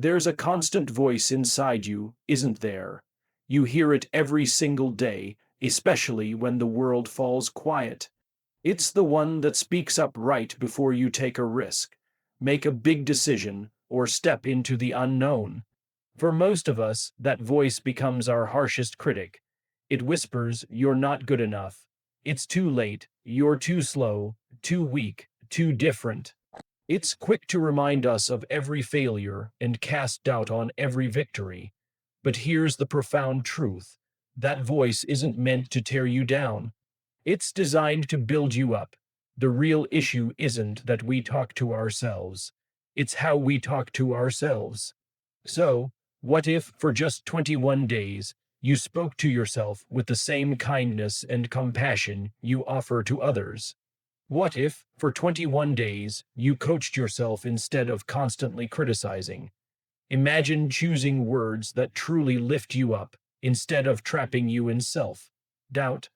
There's a constant voice inside you, isn't there? You hear it every single day, especially when the world falls quiet. It's the one that speaks up right before you take a risk, make a big decision, or step into the unknown. For most of us, that voice becomes our harshest critic. It whispers, "You're not good enough. It's too late. You're too slow, too weak, too different." It's quick to remind us of every failure and cast doubt on every victory. But here's the profound truth: that voice isn't meant to tear you down. It's designed to build you up. The real issue isn't that we talk to ourselves, it's how we talk to ourselves. So, what if, for just 21 days, you spoke to yourself with the same kindness and compassion you offer to others? What if, for 21 days, you coached yourself instead of constantly criticizing? Imagine choosing words that truly lift you up instead of trapping you in self doubt.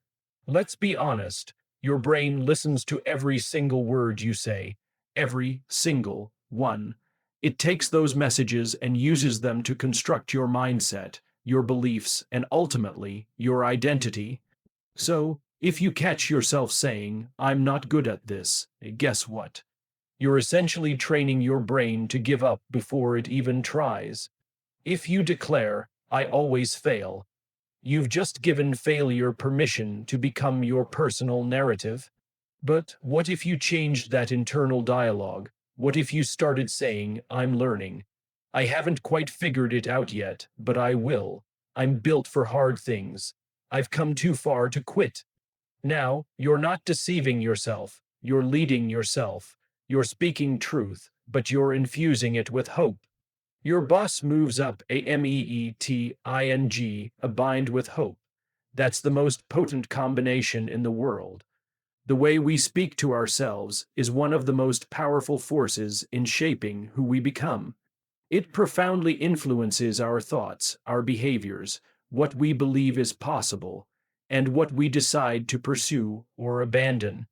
Let's be honest, your brain listens to every single word you say, every single one. It takes those messages and uses them to construct your mindset, your beliefs, and ultimately, your identity. So, if you catch yourself saying, "I'm not good at this," guess what? You're essentially training your brain to give up before it even tries. If you declare, "I always fail," you've just given failure permission to become your personal narrative. But what if you changed that internal dialogue? What if you started saying, "I'm learning. I haven't quite figured it out yet, but I will. I'm built for hard things. I've come too far to quit." Now, you're not deceiving yourself, you're leading yourself. You're speaking truth, but you're infusing it with hope. Your boss moves up, a bind with hope. That's the most potent combination in the world. The way we speak to ourselves is one of the most powerful forces in shaping who we become. It profoundly influences our thoughts, our behaviors, what we believe is possible, and what we decide to pursue or abandon.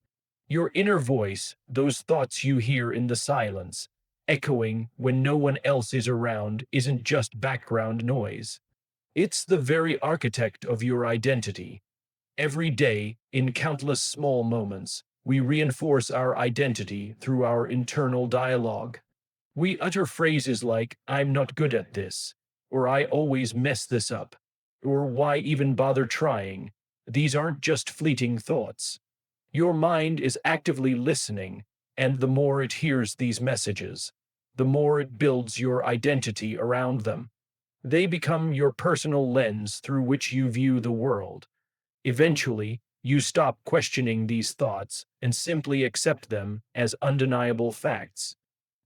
Your inner voice, those thoughts you hear in the silence, echoing when no one else is around, isn't just background noise. It's the very architect of your identity. Every day, in countless small moments, we reinforce our identity through our internal dialogue. We utter phrases like, "I'm not good at this," or "I always mess this up," or "Why even bother trying?" These aren't just fleeting thoughts. Your mind is actively listening, and the more it hears these messages, the more it builds your identity around them. They become your personal lens through which you view the world. Eventually, you stop questioning these thoughts and simply accept them as undeniable facts.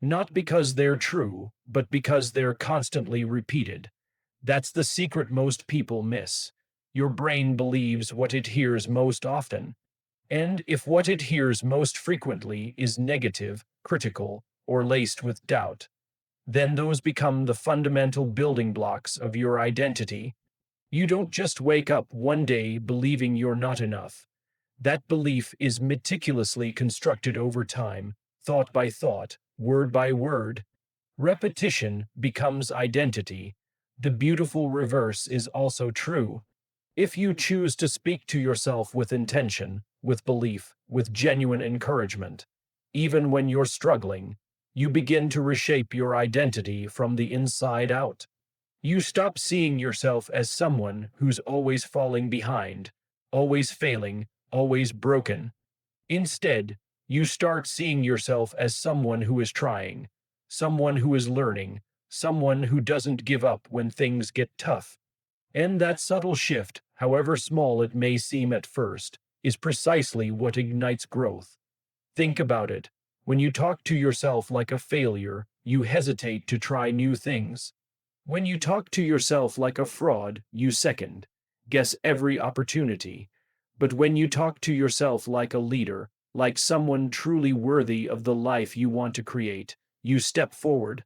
Not because they're true, but because they're constantly repeated. That's the secret most people miss. Your brain believes what it hears most often. And if what it hears most frequently is negative, critical, or laced with doubt, then those become the fundamental building blocks of your identity. You don't just wake up one day believing you're not enough. That belief is meticulously constructed over time, thought by thought, word by word. Repetition becomes identity. The beautiful reverse is also true. If you choose to speak to yourself with intention, with belief, with genuine encouragement, even when you're struggling, you begin to reshape your identity from the inside out. You stop seeing yourself as someone who's always falling behind, always failing, always broken. Instead, you start seeing yourself as someone who is trying, someone who is learning, someone who doesn't give up when things get tough. And that subtle shift, however small it may seem at first, is precisely what ignites growth. Think about it. When you talk to yourself like a failure, you hesitate to try new things. When you talk to yourself like a fraud, you second, guess every opportunity. But when you talk to yourself like a leader, like someone truly worthy of the life you want to create, you step forward.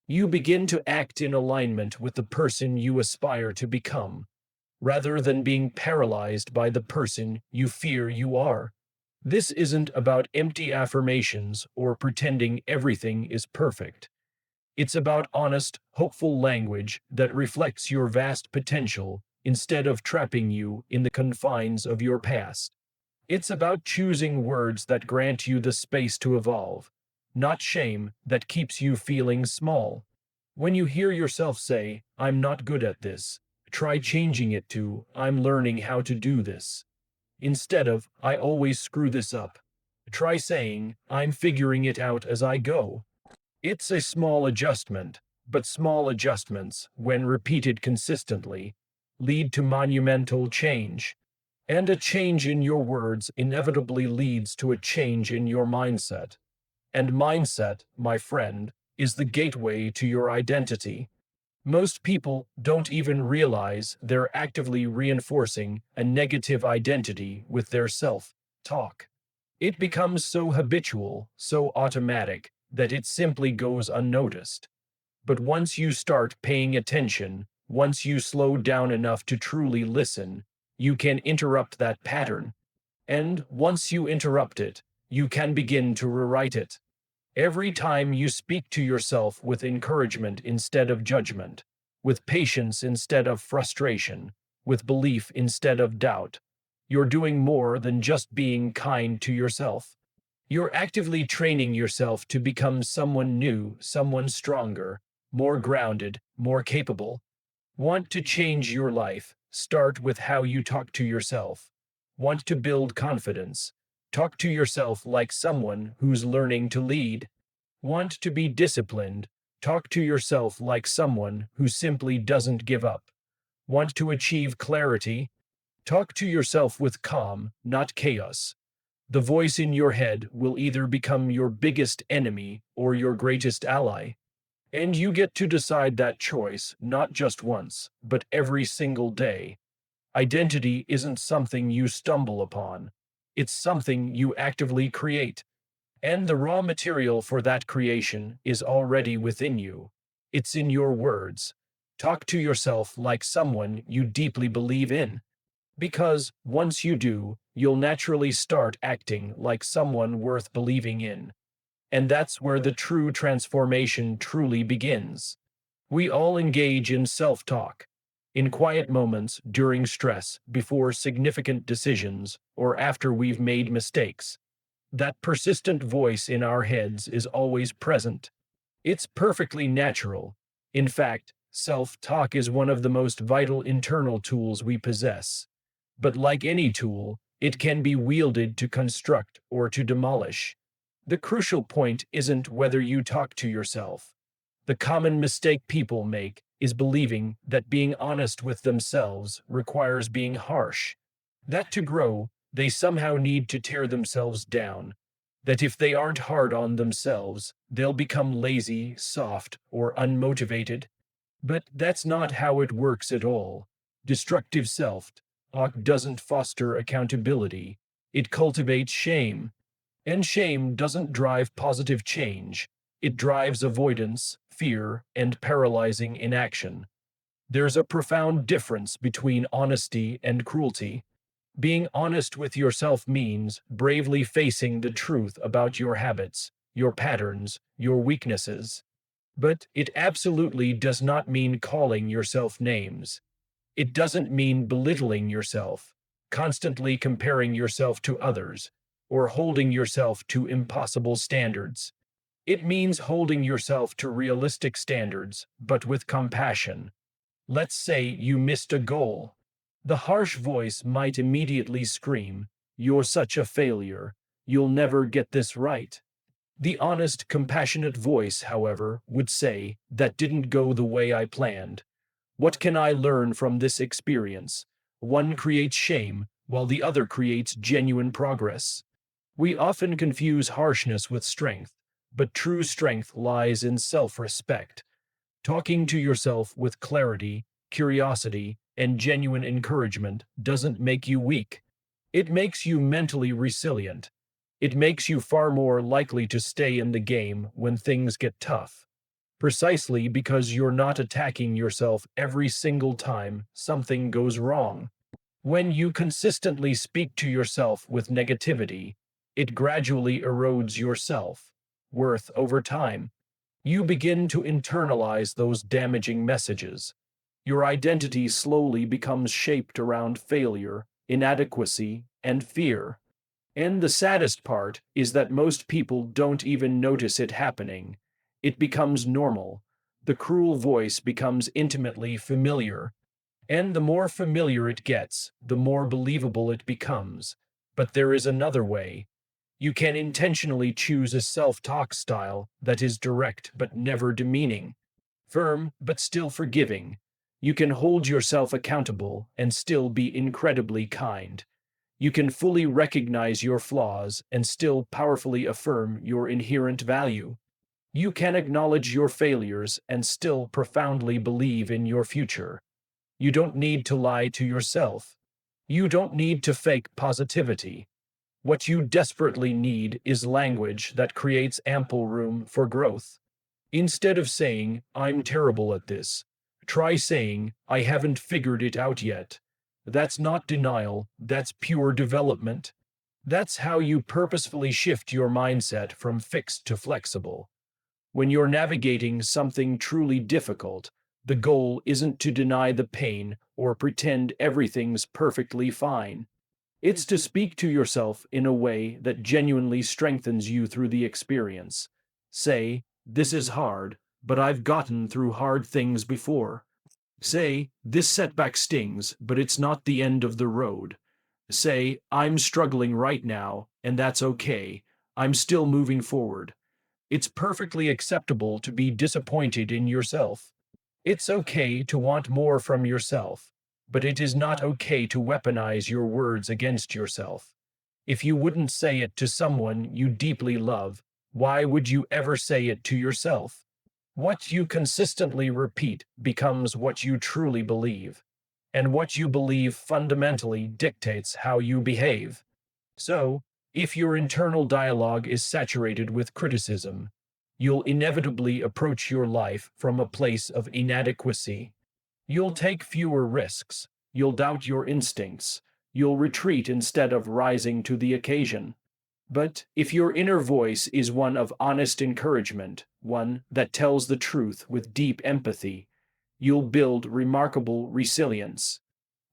You begin to act in alignment with the person you aspire to become, rather than being paralyzed by the person you fear you are. This isn't about empty affirmations or pretending everything is perfect. It's about honest, hopeful language that reflects your vast potential instead of trapping you in the confines of your past. It's about choosing words that grant you the space to evolve, not shame that keeps you feeling small. When you hear yourself say, "I'm not good at this," try changing it to, "I'm learning how to do this." Instead of, "I always screw this up," try saying, "I'm figuring it out as I go." It's a small adjustment, but small adjustments, when repeated consistently, lead to monumental change. And a change in your words inevitably leads to a change in your mindset. And mindset, my friend, is the gateway to your identity. Most people don't even realize they're actively reinforcing a negative identity with their self talk. It becomes so habitual, so automatic, that it simply goes unnoticed. But once you start paying attention, once you slow down enough to truly listen, you can interrupt that pattern. And once you interrupt it, you can begin to rewrite it. Every time you speak to yourself with encouragement instead of judgment, with patience instead of frustration, with belief instead of doubt, you're doing more than just being kind to yourself. You're actively training yourself to become someone new, someone stronger, more grounded, more capable. Want to change your life? Start with how you talk to yourself. Want to build confidence? Talk to yourself like someone who's learning to lead. Want to be disciplined? Talk to yourself like someone who simply doesn't give up. Want to achieve clarity? Talk to yourself with calm, not chaos. The voice in your head will either become your biggest enemy or your greatest ally. And you get to decide that choice not just once, but every single day. Identity isn't something you stumble upon, it's something you actively create. And the raw material for that creation is already within you. It's in your words. Talk to yourself like someone you deeply believe in. Because once you do, you'll naturally start acting like someone worth believing in. And that's where the true transformation truly begins. We all engage in self talk, in quiet moments, during stress, before significant decisions, or after we've made mistakes. That persistent voice in our heads is always present. It's perfectly natural. In fact, self talk is one of the most vital internal tools we possess. But like any tool, it can be wielded to construct or to demolish. The crucial point isn't whether you talk to yourself. The common mistake people make is believing that being honest with themselves requires being harsh. That to grow, they somehow need to tear themselves down. That if they aren't hard on themselves, they'll become lazy, soft, or unmotivated. But that's not how it works at all. Destructive self-talk doesn't foster accountability. It cultivates shame. And shame doesn't drive positive change. It drives avoidance, fear, and paralyzing inaction. There's a profound difference between honesty and cruelty. Being honest with yourself means bravely facing the truth about your habits, your patterns, your weaknesses. But it absolutely does not mean calling yourself names. It doesn't mean belittling yourself, constantly comparing yourself to others, or holding yourself to impossible standards. It means holding yourself to realistic standards, but with compassion. Let's say you missed a goal. The harsh voice might immediately scream, "You're such a failure. You'll never get this right." The honest, compassionate voice, however, would say, "That didn't go the way I planned. What can I learn from this experience?" One creates shame, while the other creates genuine progress. We often confuse harshness with strength, but true strength lies in self-respect. Talking to yourself with clarity, curiosity, and genuine encouragement doesn't make you weak. It makes you mentally resilient. It makes you far more likely to stay in the game when things get tough. Precisely because you're not attacking yourself every single time something goes wrong. When you consistently speak to yourself with negativity, it gradually erodes your self worth over time. You begin to internalize those damaging messages. Your identity slowly becomes shaped around failure, inadequacy, and fear. And the saddest part is that most people don't even notice it happening. It becomes normal. The cruel voice becomes intimately familiar. And the more familiar it gets, the more believable it becomes. But there is another way. You can intentionally choose a self talk style that is direct but never demeaning, firm but still forgiving. You can hold yourself accountable and still be incredibly kind. You can fully recognize your flaws and still powerfully affirm your inherent value. You can acknowledge your failures and still profoundly believe in your future. You don't need to lie to yourself. You don't need to fake positivity. What you desperately need is language that creates ample room for growth. Instead of saying, "I'm terrible at this," try saying, "I haven't figured it out yet." That's not denial, that's pure development. That's how you purposefully shift your mindset from fixed to flexible. When you're navigating something truly difficult, the goal isn't to deny the pain or pretend everything's perfectly fine. It's to speak to yourself in a way that genuinely strengthens you through the experience. Say, "This is hard, but I've gotten through hard things before." Say, "This setback stings, but it's not the end of the road." Say, "I'm struggling right now, and that's okay. I'm still moving forward." It's perfectly acceptable to be disappointed in yourself. It's okay to want more from yourself, but it is not okay to weaponize your words against yourself. If you wouldn't say it to someone you deeply love, why would you ever say it to yourself? What you consistently repeat becomes what you truly believe, and what you believe fundamentally dictates how you behave. So, if your internal dialogue is saturated with criticism, you'll inevitably approach your life from a place of inadequacy. You'll take fewer risks, you'll doubt your instincts, you'll retreat instead of rising to the occasion. But if your inner voice is one of honest encouragement, one that tells the truth with deep empathy, you'll build remarkable resilience.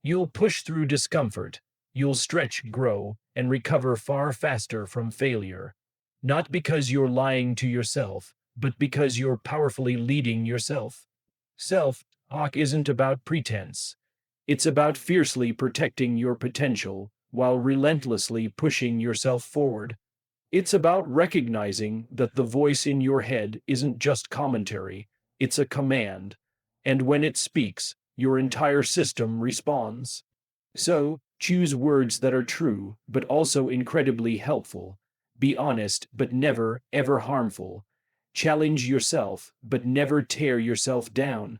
You'll push through discomfort, you'll stretch, grow, and recover far faster from failure. Not because you're lying to yourself, but because you're powerfully leading yourself. Self talk isn't about pretense. It's about fiercely protecting your potential while relentlessly pushing yourself forward. It's about recognizing that the voice in your head isn't just commentary, it's a command. And when it speaks, your entire system responds. So, choose words that are true, but also incredibly helpful. Be honest, but never, ever harmful. Challenge yourself, but never tear yourself down.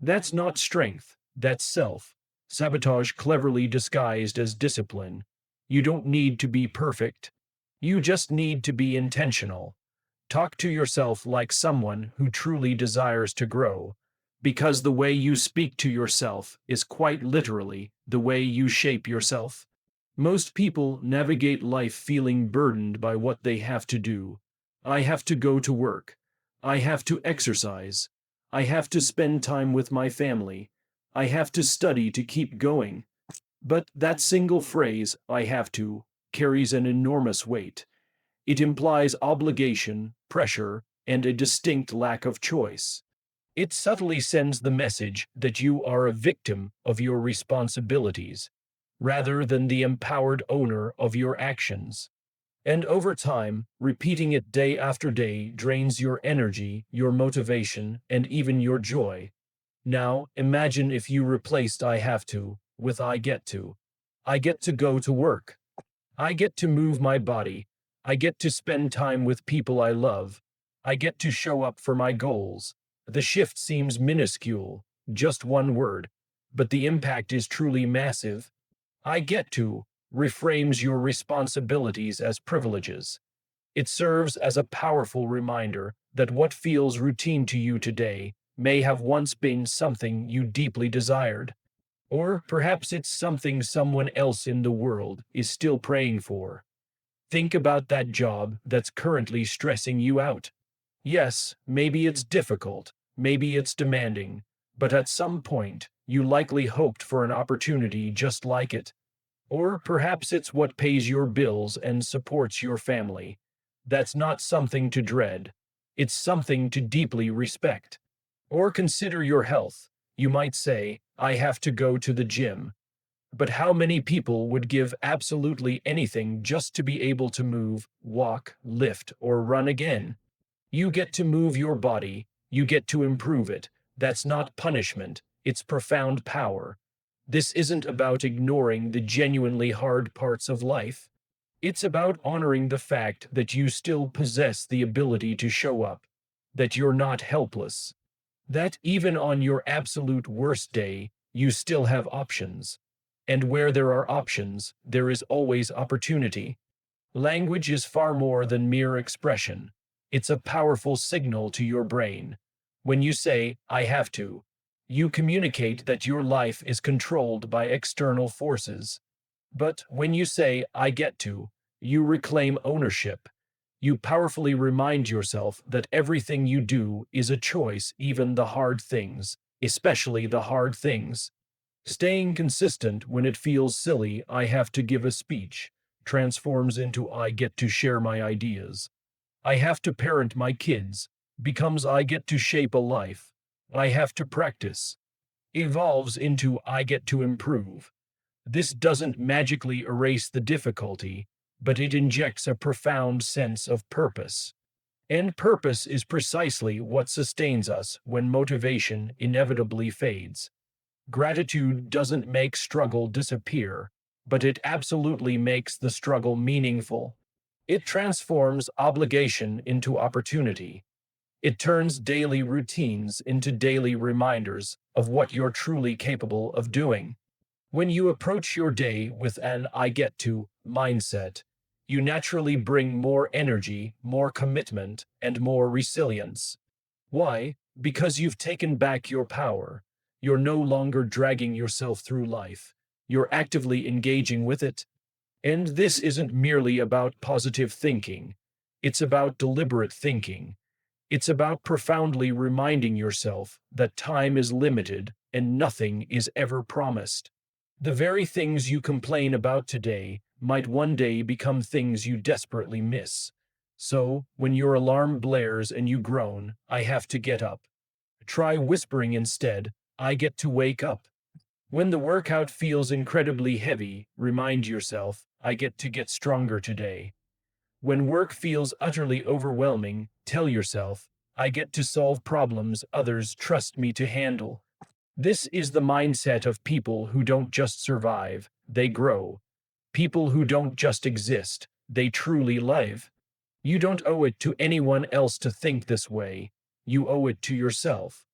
That's not strength, that's self. Sabotage cleverly disguised as discipline. You don't need to be perfect. You just need to be intentional. Talk to yourself like someone who truly desires to grow, because the way you speak to yourself is quite literally the way you shape yourself. Most people navigate life feeling burdened by what they have to do. I have to go to work. I have to exercise. I have to spend time with my family. I have to study to keep going. But that single phrase, "I have to," carries an enormous weight. It implies obligation, pressure, and a distinct lack of choice. It subtly sends the message that you are a victim of your responsibilities, rather than the empowered owner of your actions. And over time, repeating it day after day drains your energy, your motivation, and even your joy. Now, imagine if you replaced "I have to" with "I get to." I get to go to work. I get to move my body. I get to spend time with people I love. I get to show up for my goals. The shift seems minuscule, just one word, but the impact is truly massive. "I get to" reframes your responsibilities as privileges. It serves as a powerful reminder that what feels routine to you today may have once been something you deeply desired. Or perhaps it's something someone else in the world is still praying for. Think about that job that's currently stressing you out. Yes, maybe it's difficult, maybe it's demanding, but at some point, you likely hoped for an opportunity just like it. Or perhaps it's what pays your bills and supports your family. That's not something to dread. It's something to deeply respect. Or consider your health. You might say, I have to go to the gym. But how many people would give absolutely anything just to be able to move, walk, lift, or run again? You get to move your body, you get to improve it. That's not punishment, it's profound power. This isn't about ignoring the genuinely hard parts of life. It's about honoring the fact that you still possess the ability to show up, that you're not helpless, that even on your absolute worst day, you still have options. And where there are options, there is always opportunity. Language is far more than mere expression. It's a powerful signal to your brain. When you say, I have to, you communicate that your life is controlled by external forces. But when you say, I get to, you reclaim ownership. You powerfully remind yourself that everything you do is a choice, even the hard things, especially the hard things. Staying consistent when it feels silly, I have to give a speech, transforms into I get to share my ideas. I have to parent my kids, becomes I get to shape a life. I have to practice, evolves into I get to improve. This doesn't magically erase the difficulty, but it injects a profound sense of purpose. And purpose is precisely what sustains us when motivation inevitably fades. Gratitude doesn't make struggle disappear, but it absolutely makes the struggle meaningful. It transforms obligation into opportunity. It turns daily routines into daily reminders of what you're truly capable of doing. When you approach your day with an I get to mindset, you naturally bring more energy, more commitment, and more resilience. Why? Because you've taken back your power. You're no longer dragging yourself through life. You're actively engaging with it. And this isn't merely about positive thinking. It's about deliberate thinking. It's about profoundly reminding yourself that time is limited and nothing is ever promised. The very things you complain about today might one day become things you desperately miss. So, when your alarm blares and you groan, I have to get up. Try whispering instead, I get to wake up. When the workout feels incredibly heavy, remind yourself, I get stronger today. When work feels utterly overwhelming, tell yourself, I get to solve problems others trust me to handle. This is the mindset of people who don't just survive, they grow. People who don't just exist, they truly live. You don't owe it to anyone else to think this way. You owe it to yourself.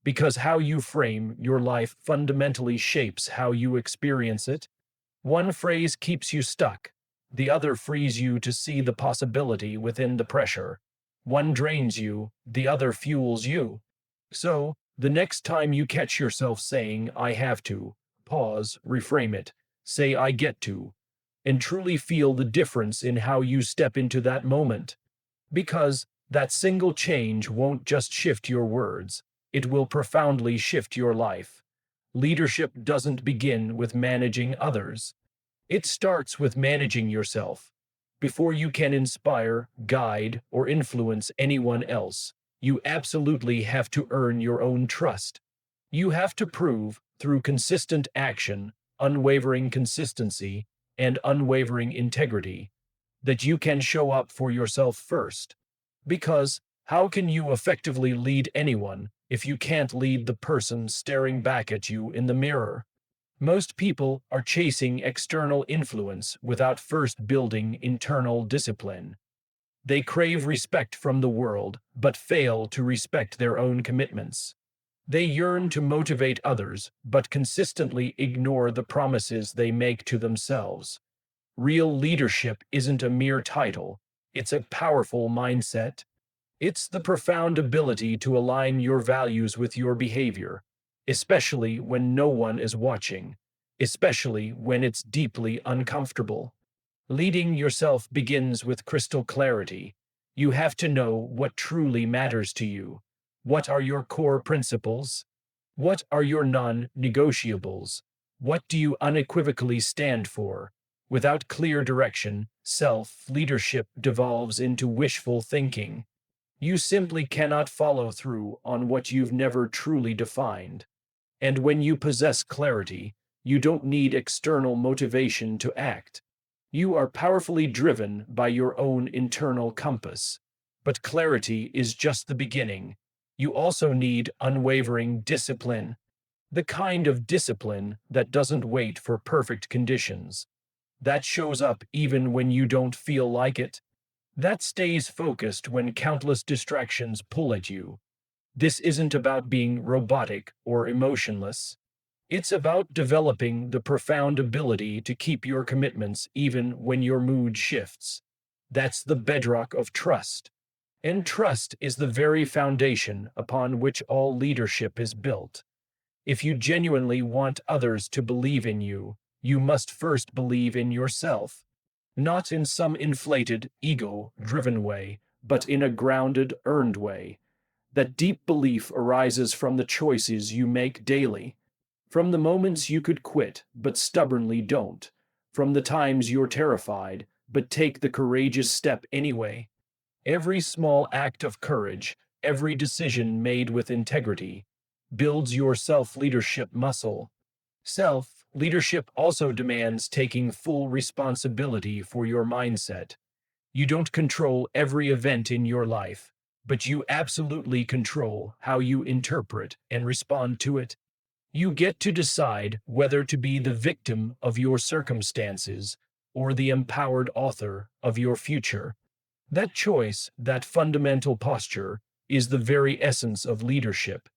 Because how you frame your life fundamentally shapes how you experience it. One phrase keeps you stuck. The other frees you to see the possibility within the pressure. One drains you, the other fuels you. So, the next time you catch yourself saying, I have to, pause, reframe it, say, I get to, and truly feel the difference in how you step into that moment. Because that single change won't just shift your words, it will profoundly shift your life. Leadership doesn't begin with managing others. It starts with managing yourself. Before you can inspire, guide, or influence anyone else, you absolutely have to earn your own trust. You have to prove, through consistent action, unwavering consistency, and unwavering integrity, that you can show up for yourself first. Because how can you effectively lead anyone if you can't lead the person staring back at you in the mirror? Most people are chasing external influence without first building internal discipline. They crave respect from the world, but fail to respect their own commitments. They yearn to motivate others, but consistently ignore the promises they make to themselves. Real leadership isn't a mere title, it's a powerful mindset. It's the profound ability to align your values with your behavior, especially when no one is watching, especially when it's deeply uncomfortable. Leading yourself begins with crystal clarity. You have to know what truly matters to you. What are your core principles? What are your non-negotiables? What do you unequivocally stand for? Without clear direction, self-leadership devolves into wishful thinking. You simply cannot follow through on what you've never truly defined. And when you possess clarity, you don't need external motivation to act. You are powerfully driven by your own internal compass. But clarity is just the beginning. You also need unwavering discipline, the kind of discipline that doesn't wait for perfect conditions, that shows up even when you don't feel like it, that stays focused when countless distractions pull at you. This isn't about being robotic or emotionless. It's about developing the profound ability to keep your commitments even when your mood shifts. That's the bedrock of trust. And trust is the very foundation upon which all leadership is built. If you genuinely want others to believe in you, you must first believe in yourself. Not in some inflated, ego-driven way, but in a grounded, earned way. That deep belief arises from the choices you make daily, from the moments you could quit but stubbornly don't, from the times you're terrified but take the courageous step anyway. Every small act of courage, every decision made with integrity, builds your self-leadership muscle. Self-leadership also demands taking full responsibility for your mindset. You don't control every event in your life, but you absolutely control how you interpret and respond to it. You get to decide whether to be the victim of your circumstances or the empowered author of your future. That choice, that fundamental posture, is the very essence of leadership.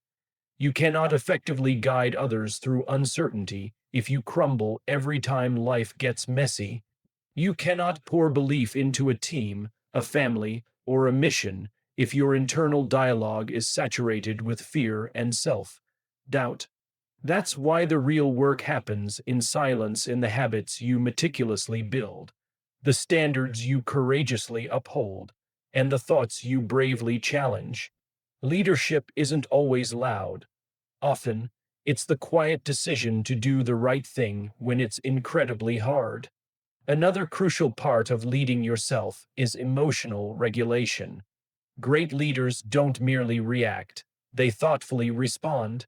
You cannot effectively guide others through uncertainty if you crumble every time life gets messy. You cannot pour belief into a team, a family, or a mission if your internal dialogue is saturated with fear and self-doubt. That's why the real work happens in silence, in the habits you meticulously build, the standards you courageously uphold, and the thoughts you bravely challenge. Leadership isn't always loud. Often, it's the quiet decision to do the right thing when it's incredibly hard. Another crucial part of leading yourself is emotional regulation. Great leaders don't merely react, they thoughtfully respond.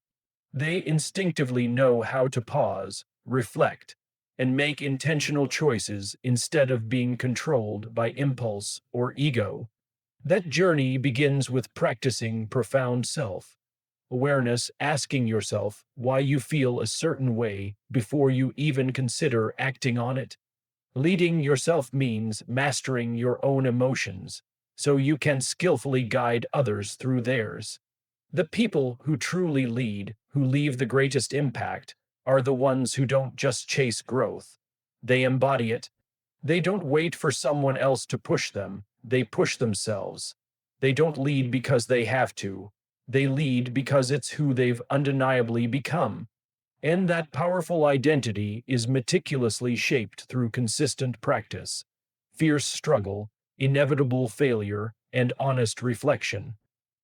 They instinctively know how to pause, reflect, and make intentional choices instead of being controlled by impulse or ego. That journey begins with practicing profound self-awareness, asking yourself why you feel a certain way before you even consider acting on it. Leading yourself means mastering your own emotions so you can skillfully guide others through theirs. The people who truly lead, who leave the greatest impact, are the ones who don't just chase growth. They embody it. They don't wait for someone else to push them, they push themselves. They don't lead because they have to. They lead because it's who they've undeniably become. And that powerful identity is meticulously shaped through consistent practice, fierce struggle, inevitable failure, and honest reflection.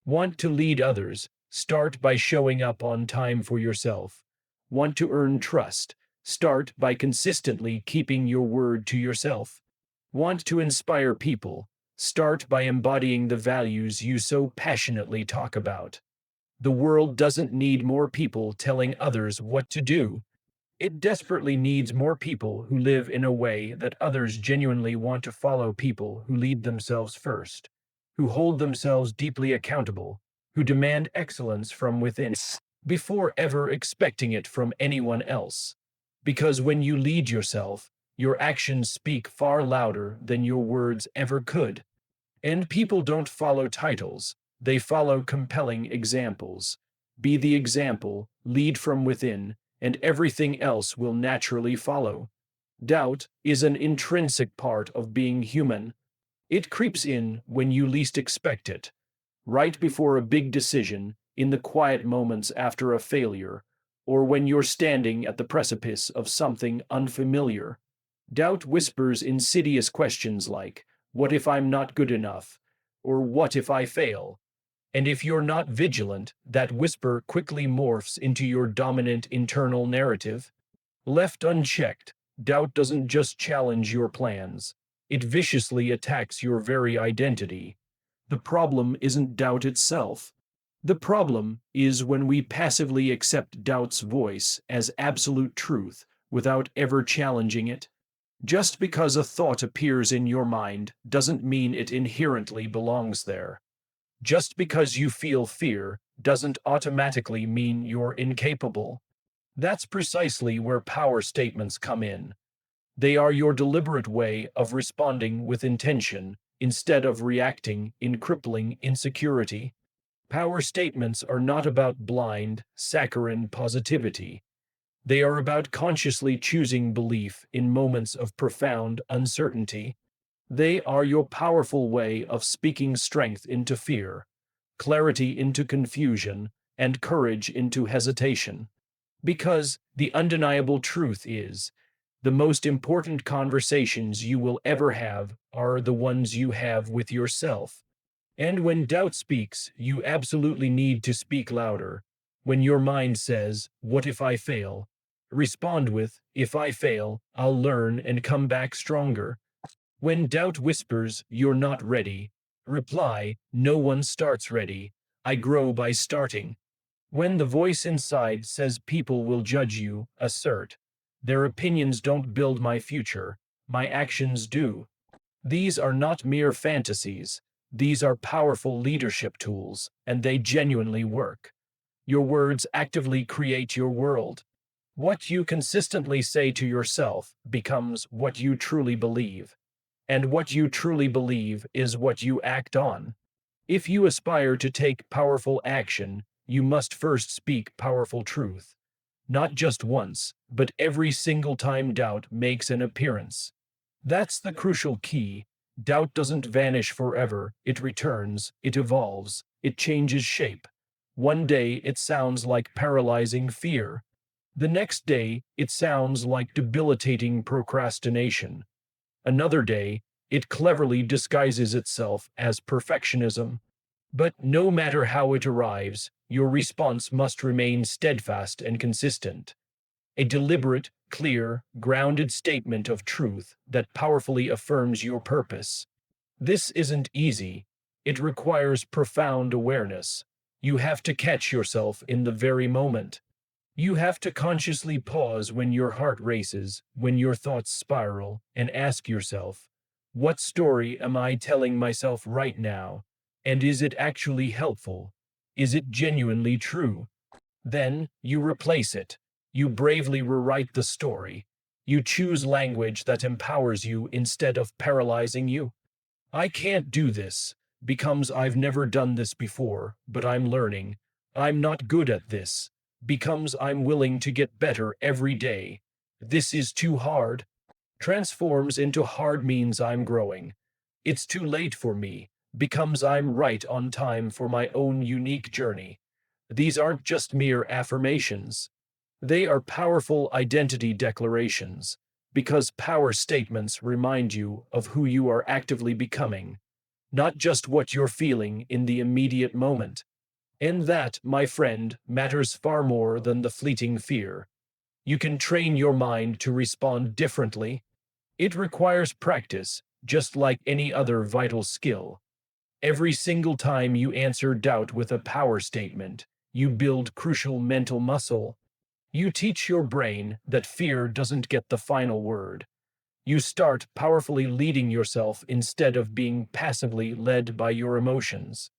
Want to lead others? Start by showing up on time for yourself. Want to earn trust? Start by consistently keeping your word to yourself. Want to inspire people? Start by embodying the values you so passionately talk about. The world doesn't need more people telling others what to do. It desperately needs more people who live in a way that others genuinely want to follow, people who lead themselves first, who hold themselves deeply accountable, who demand excellence from within before ever expecting it from anyone else. Because when you lead yourself, your actions speak far louder than your words ever could. And people don't follow titles, they follow compelling examples. Be the example, lead from within, and everything else will naturally follow. Doubt is an intrinsic part of being human. It creeps in when you least expect it, right before a big decision, in the quiet moments after a failure, or when you're standing at the precipice of something unfamiliar. Doubt whispers insidious questions like, "What if I'm not good enough?" or what if I fail? And if you're not vigilant, that whisper quickly morphs into your dominant internal narrative. Left unchecked, doubt doesn't just challenge your plans, it viciously attacks your very identity. The problem isn't doubt itself. The problem is when we passively accept doubt's voice as absolute truth without ever challenging it. Just because a thought appears in your mind doesn't mean it inherently belongs there. Just because you feel fear doesn't automatically mean you're incapable. That's precisely where power statements come in. They are your deliberate way of responding with intention instead of reacting in crippling insecurity. Power statements are not about blind, saccharine positivity. They are about consciously choosing belief in moments of profound uncertainty. They are your powerful way of speaking strength into fear, clarity into confusion, and courage into hesitation. Because the undeniable truth is, the most important conversations you will ever have are the ones you have with yourself. And when doubt speaks, you absolutely need to speak louder. When your mind says, "What if I fail?" respond with, "If I fail, I'll learn and come back stronger." When doubt whispers, "You're not ready," reply, "No one starts ready. I grow by starting." When the voice inside says people will judge you, assert, "Their opinions don't build my future, my actions do." These are not mere fantasies. These are powerful leadership tools, and they genuinely work. Your words actively create your world. What you consistently say to yourself becomes what you truly believe. And what you truly believe is what you act on. If you aspire to take powerful action, you must first speak powerful truth. Not just once, but every single time doubt makes an appearance. That's the crucial key. Doubt doesn't vanish forever, it returns, it evolves, it changes shape. One day it sounds like paralyzing fear. The next day it sounds like debilitating procrastination. Another day, it cleverly disguises itself as perfectionism. But no matter how it arrives, your response must remain steadfast and consistent. A deliberate, clear, grounded statement of truth that powerfully affirms your purpose. This isn't easy. It requires profound awareness. You have to catch yourself in the very moment. You have to consciously pause when your heart races, when your thoughts spiral, and ask yourself, what story am I telling myself right now? And is it actually helpful? Is it genuinely true? Then you replace it. You bravely rewrite the story. You choose language that empowers you instead of paralyzing you. "I can't do this" becomes, "I've never done this before, but I'm learning." "I'm not good at this" becomes, "I'm willing to get better every day." "This is too hard" transforms into, "Hard means I'm growing." "It's too late for me" becomes, "I'm right on time for my own unique journey." These aren't just mere affirmations. They are powerful identity declarations, because power statements remind you of who you are actively becoming, not just what you're feeling in the immediate moment. And that, my friend, matters far more than the fleeting fear. You can train your mind to respond differently. It requires practice, just like any other vital skill. Every single time you answer doubt with a power statement, you build crucial mental muscle. You teach your brain that fear doesn't get the final word. You start powerfully leading yourself instead of being passively led by your emotions.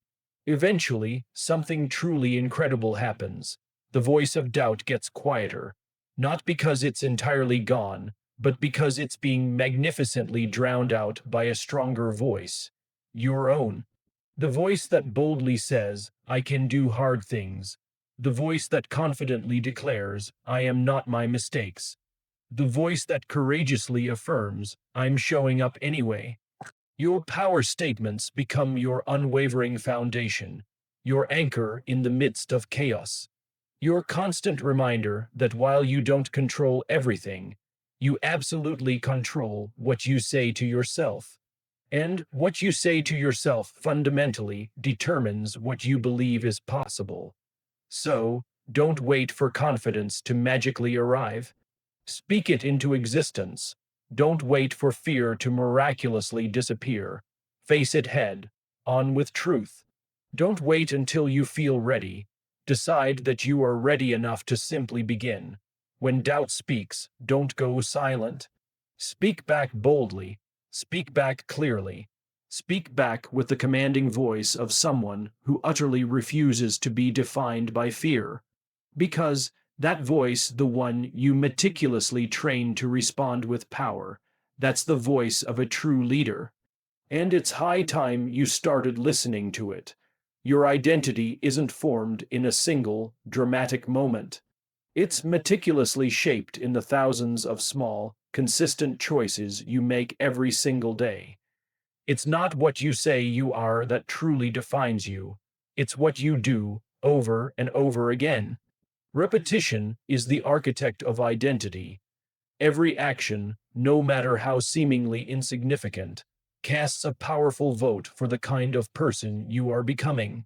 Eventually, something truly incredible happens. The voice of doubt gets quieter, not because it's entirely gone, but because it's being magnificently drowned out by a stronger voice, your own. The voice that boldly says, "I can do hard things." The voice that confidently declares, "I am not my mistakes." The voice that courageously affirms, "I'm showing up anyway." Your power statements become your unwavering foundation, your anchor in the midst of chaos, your constant reminder that while you don't control everything, you absolutely control what you say to yourself. And what you say to yourself fundamentally determines what you believe is possible. So, don't wait for confidence to magically arrive. Speak it into existence. Don't wait for fear to miraculously disappear. Face it head on with truth. Don't wait until you feel ready. Decide that you are ready enough to simply begin. When doubt speaks, don't go silent. Speak back boldly. Speak back clearly. Speak back with the commanding voice of someone who utterly refuses to be defined by fear. Because that voice, the one you meticulously train to respond with power, that's the voice of a true leader. And it's high time you started listening to it. Your identity isn't formed in a single, dramatic moment. It's meticulously shaped in the thousands of small, consistent choices you make every single day. It's not what you say you are that truly defines you. It's what you do over and over again. Repetition is the architect of identity. Every action, no matter how seemingly insignificant, casts a powerful vote for the kind of person you are becoming.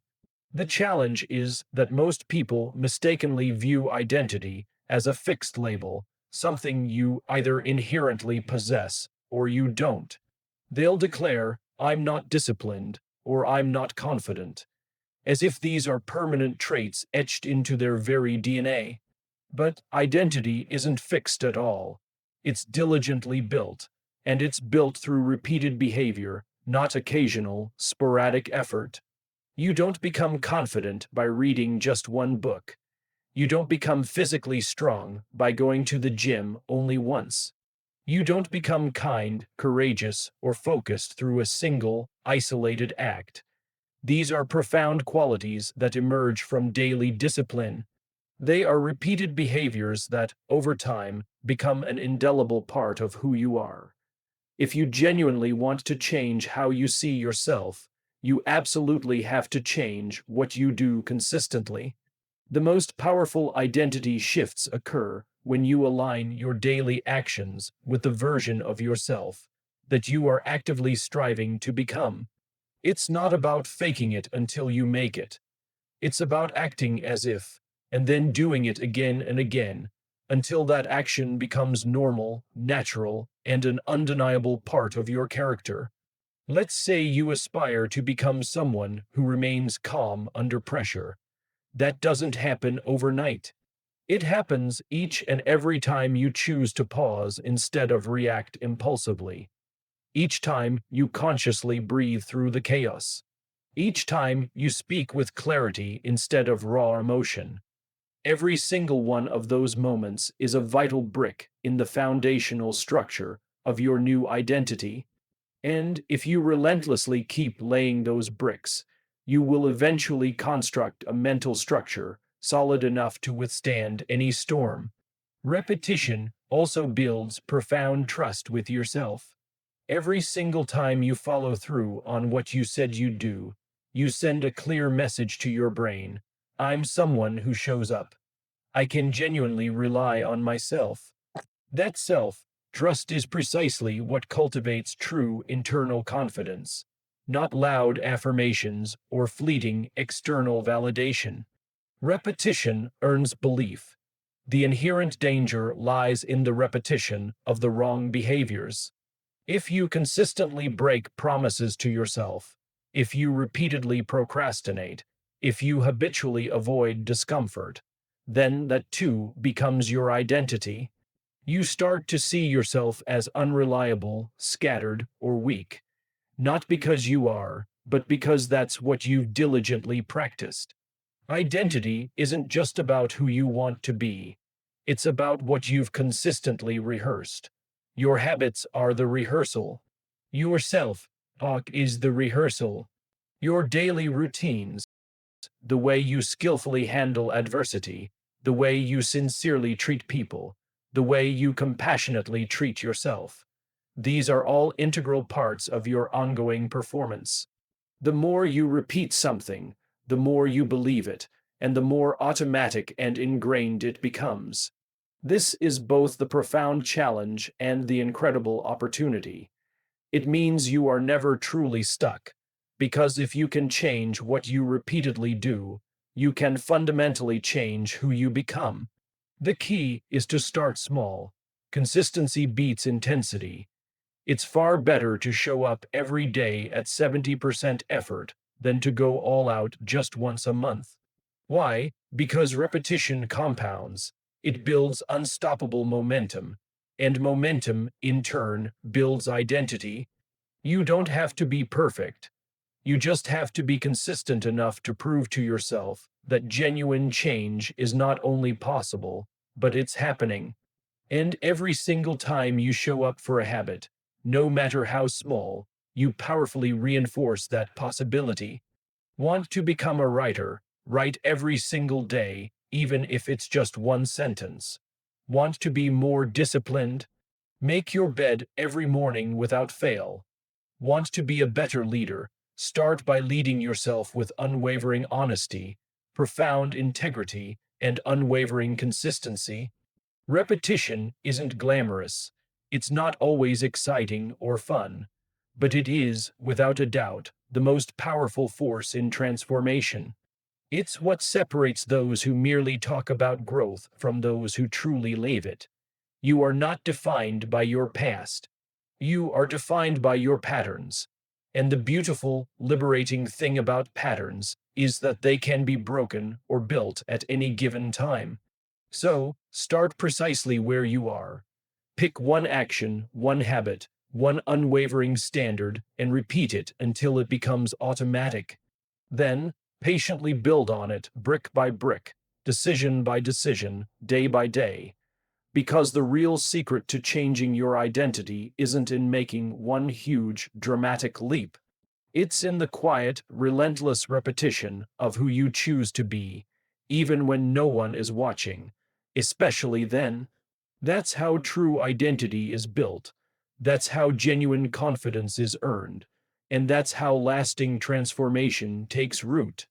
The challenge is that most people mistakenly view identity as a fixed label, something you either inherently possess or you don't. They'll declare, "I'm not disciplined," or "I'm not confident," as if these are permanent traits etched into their very DNA. But identity isn't fixed at all. It's diligently built, and it's built through repeated behavior, not occasional, sporadic effort. You don't become confident by reading just one book. You don't become physically strong by going to the gym only once. You don't become kind, courageous, or focused through a single, isolated act. These are profound qualities that emerge from daily discipline. They are repeated behaviors that, over time, become an indelible part of who you are. If you genuinely want to change how you see yourself, you absolutely have to change what you do consistently. The most powerful identity shifts occur when you align your daily actions with the version of yourself that you are actively striving to become. It's not about faking it until you make it. It's about acting as if, and then doing it again and again, until that action becomes normal, natural, and an undeniable part of your character. Let's say you aspire to become someone who remains calm under pressure. That doesn't happen overnight. It happens each and every time you choose to pause instead of react impulsively. Each time you consciously breathe through the chaos. Each time you speak with clarity instead of raw emotion. Every single one of those moments is a vital brick in the foundational structure of your new identity. And if you relentlessly keep laying those bricks, you will eventually construct a mental structure solid enough to withstand any storm. Repetition also builds profound trust with yourself. Every single time you follow through on what you said you'd do, you send a clear message to your brain: I'm someone who shows up. I can genuinely rely on myself. That self trust is precisely what cultivates true internal confidence, not loud affirmations or fleeting external validation. Repetition earns belief. The inherent danger lies in the repetition of the wrong behaviors. If you consistently break promises to yourself, if you repeatedly procrastinate, if you habitually avoid discomfort, then that too becomes your identity. You start to see yourself as unreliable, scattered, or weak, not because you are, but because that's what you've diligently practiced. Identity isn't just about who you want to be, it's about what you've consistently rehearsed. Your habits are the rehearsal. Your self talk is the rehearsal. Your daily routines, the way you skillfully handle adversity, the way you sincerely treat people, the way you compassionately treat yourself. These are all integral parts of your ongoing performance. The more you repeat something, the more you believe it, and the more automatic and ingrained it becomes. This is both the profound challenge and the incredible opportunity. It means you are never truly stuck. Because if you can change what you repeatedly do, you can fundamentally change who you become. The key is to start small. Consistency beats intensity. It's far better to show up every day at 70% effort than to go all out just once a month. Why? Because repetition compounds. It builds unstoppable momentum. And momentum, in turn, builds identity. You don't have to be perfect. You just have to be consistent enough to prove to yourself that genuine change is not only possible, but it's happening. And every single time you show up for a habit, no matter how small, you powerfully reinforce that possibility. Want to become a writer? Write every single day, even if it's just one sentence. Want to be more disciplined? Make your bed every morning without fail. Want to be a better leader? Start by leading yourself with unwavering honesty, profound integrity, and unwavering consistency. Repetition isn't glamorous. It's not always exciting or fun. But it is, without a doubt, the most powerful force in transformation. It's what separates those who merely talk about growth from those who truly live it. You are not defined by your past. You are defined by your patterns. And the beautiful, liberating thing about patterns is that they can be broken or built at any given time. So, start precisely where you are. Pick one action, one habit, one unwavering standard, and repeat it until it becomes automatic. Then, patiently build on it brick by brick, decision by decision, day by day. Because the real secret to changing your identity isn't in making one huge, dramatic leap. It's in the quiet, relentless repetition of who you choose to be, even when no one is watching, especially then. That's how true identity is built. That's how genuine confidence is earned. And that's how lasting transformation takes root.